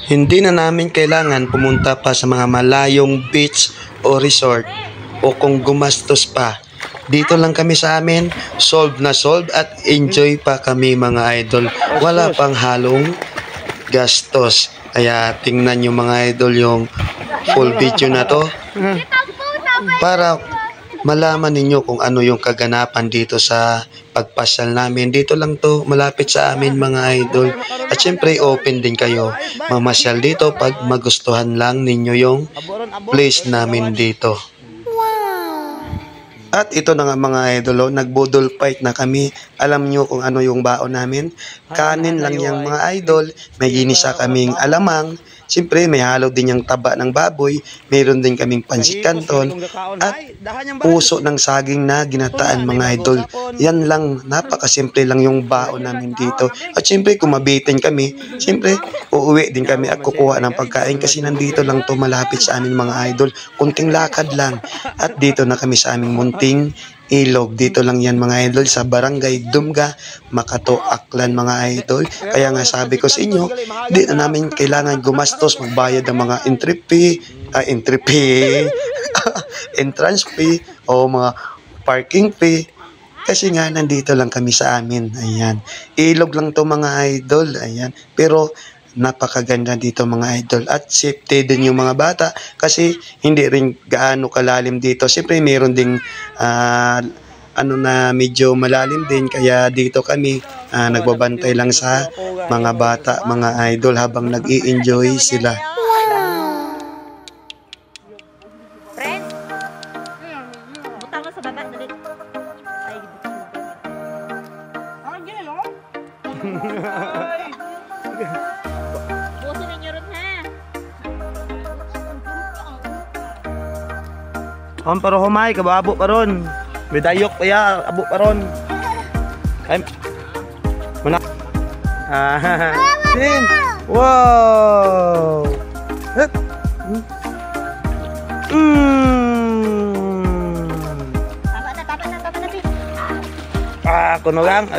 Hindi na namin kailangan pumunta pa sa mga malayong beach o resort o kung gumastos pa. Dito lang kami sa amin, solve na solve at enjoy pa kami mga idol. Wala pang halong gastos. Kaya tingnan nyo mga idol yung full video na to para malaman ninyo kung ano yung kaganapan dito sa pagpasyal namin. Dito lang to, malapit sa amin mga idol. At syempre open din kayo mamasyal dito pag magustuhan lang ninyo yung place namin dito. At ito na nga mga idol, nagbudol fight na kami. Alam nyo kung ano yung baon namin. Kanin lang yung mga idol. May ginisa kaming alamang. Siyempre, may halo din yung taba ng baboy. Mayroon din kaming pansit canton. At puso ng saging na ginataan mga idol. Yan lang, napakasimple lang yung baon namin dito. At siyempre, kung mabitin kami, siyempre, uuwi din kami at kukuha ng pagkain kasi nandito lang to malapit sa amin mga idol. Kunting lakad lang. At dito na kami sa aming munting ilog. Dito lang yan mga idol sa Barangay Dumga, Makato, Aklan mga idol. Kaya nga sabi ko sa inyo, di na namin kailangan gumastos, magbayad ng mga entry fee, entrance fee o mga parking fee. Kasi nga nandito lang kami sa amin. Ayan. Ilog lang to mga idol. Ayan. Pero napakaganda dito mga idol at safety din yung mga bata kasi hindi rin gaano kalalim dito. Siyempre mayroon ding na medyo malalim din kaya dito kami nagbabantay lang sa mga bata mga idol habang nag-i-enjoy sila. Friend? Butang ka sa bagat na dito. Ay, busin ninyo ron ha. On pero humay kababo pa ron. May dayok pa ya, abo pa ron. Ay. Mana. Sin. Wow. Hep. Tama na. Kuno lang.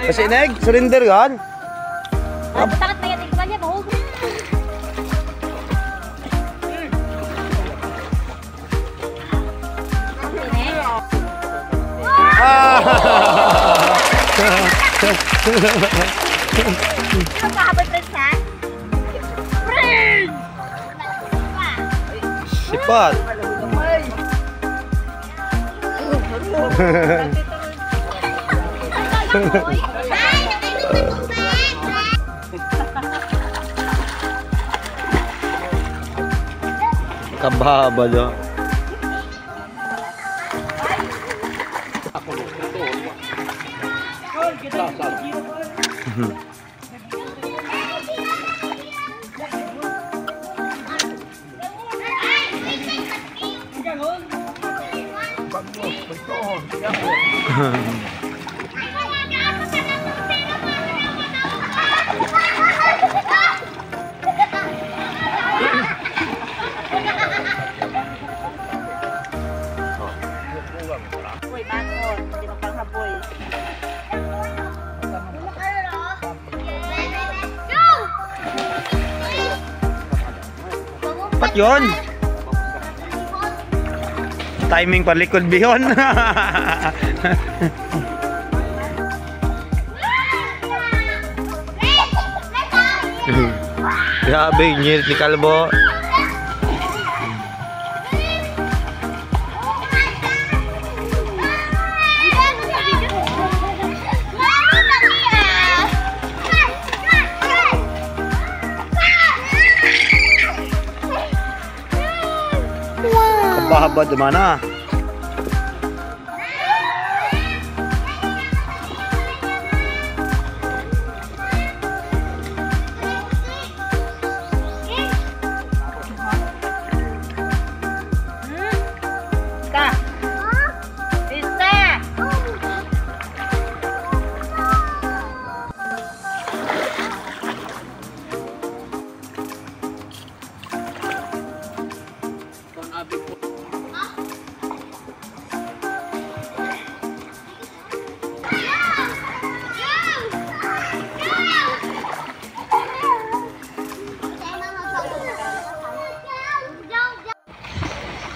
Kasi neg, surrender gan. Ay, butangat na yan. Tignan niya, mahog. Magkahabay, friends, ha? Friends! Sipat. Kababa do. Uy, bangon. Hindi magpanghaboy. Pat yun. Timing palikod bihon. Grabe, nyirit ni Kalbo. Kabahaba di mana?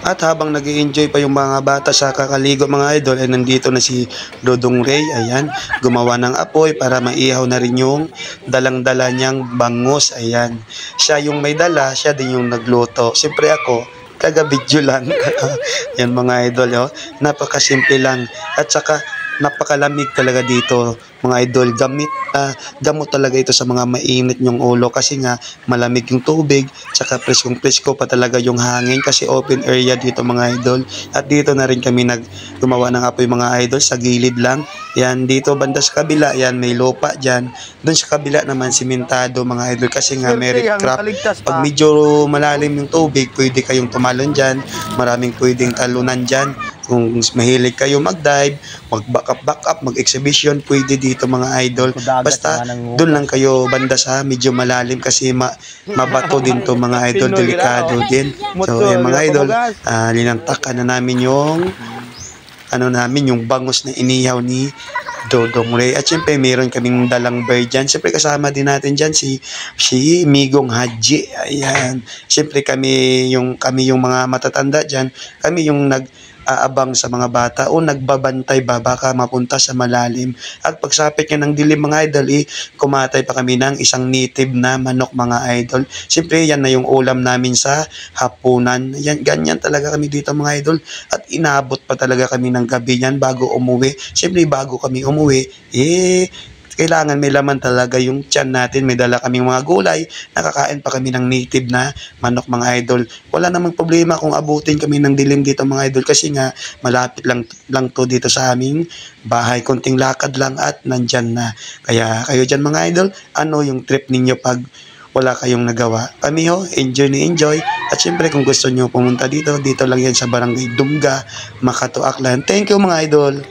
At habang nag enjoy pa yung mga bata sa kakaligo mga idol, ay nandito na si Dodong Ray. Ayan, gumawa ng apoy para maihaw na rin yung dalang-dala niyang bangus. Ayan, siya yung may dala, siya din yung nagluto. Siyempre ako, taga-video lang. Yan mga idol, oh. Napakasimple lang. At saka, napakalamig talaga dito mga idol. Gamot talaga ito sa mga mainit yung ulo kasi nga malamig yung tubig, tsaka presko pa talaga yung hangin kasi open area dito mga idol. At dito na rin kami gumawa ng apoy mga idol sa gilid lang. Yan dito banda sa kabila, yan may lupa dyan. Doon sa kabila naman simentado mga idol kasi nga may recrap. Pag medyo malalim yung tubig, pwede kayong tumalon dyan. Maraming pwedeng talunan dyan. Kung mahilig kayo mag-dive, mag-back up, mag-exhibition, pwede dito mga idol. Basta doon lang kayo banda sa medyo malalim kasi mabato din to mga idol, delikado din. So ayan mga idol, linantakan na namin yung yung bangus na inihaw ni Dodong Ray. At syempre meron kaming dalang bird dyan. Syempre kasama din natin dyan si Migong Haji. Ayan. Syempre kami yung mga matatanda dyan. Kami yung aabang sa mga bata o nagbabantay ba baka mapunta sa malalim. At pagsapit niya ng dilim mga idol, kumatay pa kami ng isang native na manok mga idol. Siyempre yan na yung ulam namin sa hapunan. Yan, ganyan talaga kami dito mga idol. At inabot pa talaga kami ng gabi yan bago umuwi. Siyempre bago kami umuwi, kailangan may laman talaga yung tiyan natin. May dala kaming mga gulay. Nakakain pa kami ng native na manok mga idol. Wala namang problema kung abutin kami ng dilim dito mga idol kasi nga malapit lang to dito sa aming bahay. Konting lakad lang at nandyan na. Kaya kayo dyan mga idol, ano yung trip ninyo pag wala kayong nagawa? Kami enjoy na enjoy. At syempre kung gusto nyo pumunta dito lang yan sa Barangay Dumga, Makato, Aklan. Thank you mga idol.